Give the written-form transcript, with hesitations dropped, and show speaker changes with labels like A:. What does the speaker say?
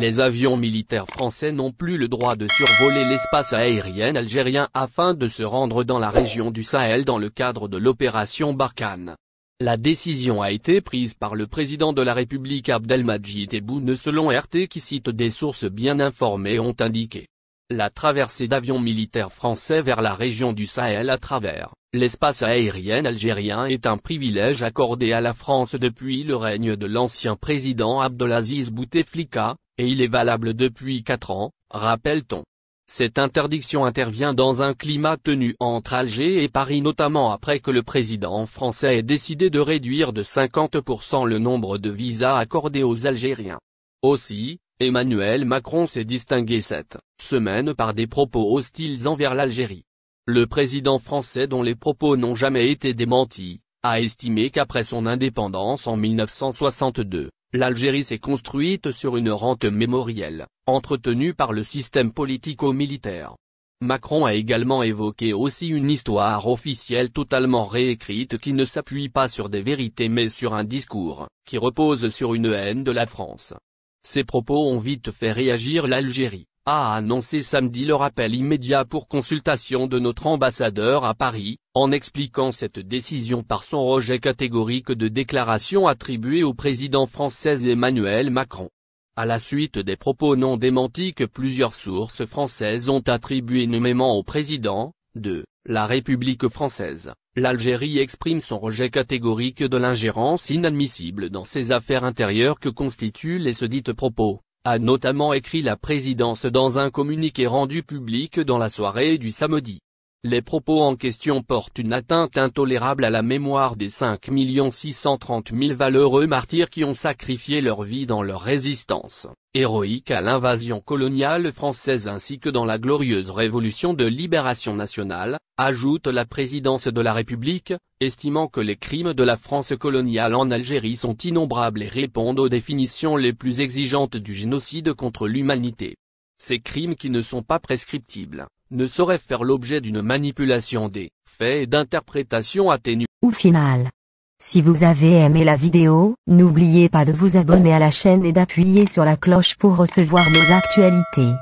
A: Les avions militaires français n'ont plus le droit de survoler l'espace aérien algérien afin de se rendre dans la région du Sahel dans le cadre de l'opération Barkhane. La décision a été prise par le président de la République Abdelmadjid Tebboune selon RT qui cite des sources bien informées ont indiqué. La traversée d'avions militaires français vers la région du Sahel à travers l'espace aérien algérien est un privilège accordé à la France depuis le règne de l'ancien président Abdelaziz Bouteflika, et il est valable depuis 4 ans, rappelle-t-on. Cette interdiction intervient dans un climat tenu entre Alger et Paris notamment après que le président français ait décidé de réduire de 50% le nombre de visas accordés aux Algériens. Aussi, Emmanuel Macron s'est distingué cette semaine par des propos hostiles envers l'Algérie. Le président français dont les propos n'ont jamais été démentis, a estimé qu'après son indépendance en 1962, l'Algérie s'est construite sur une rente mémorielle, entretenue par le système politico-militaire. Macron a également évoqué aussi une histoire officielle totalement réécrite qui ne s'appuie pas sur des vérités mais sur un discours, qui repose sur une haine de la France. Ces propos ont vite fait réagir l'Algérie, a annoncé samedi le rappel immédiat pour consultation de notre ambassadeur à Paris, en expliquant cette décision par son rejet catégorique de déclarations attribuées au président français Emmanuel Macron. À la suite des propos non démentis que plusieurs sources françaises ont attribués nommément au président de la République française, l'Algérie exprime son rejet catégorique de l'ingérence inadmissible dans ses affaires intérieures que constituent les sedites propos, a notamment écrit la présidence dans un communiqué rendu public dans la soirée du samedi. Les propos en question portent une atteinte intolérable à la mémoire des 5 630 000 valeureux martyrs qui ont sacrifié leur vie dans leur résistance héroïque à l'invasion coloniale française ainsi que dans la glorieuse révolution de libération nationale, ajoute la présidence de la République, estimant que les crimes de la France coloniale en Algérie sont innombrables et répondent aux définitions les plus exigeantes du génocide contre l'humanité. Ces crimes qui ne sont pas prescriptibles ne sauraient faire l'objet d'une manipulation des faits et d'interprétations atténuées.
B: Au final, si vous avez aimé la vidéo, n'oubliez pas de vous abonner à la chaîne et d'appuyer sur la cloche pour recevoir nos actualités.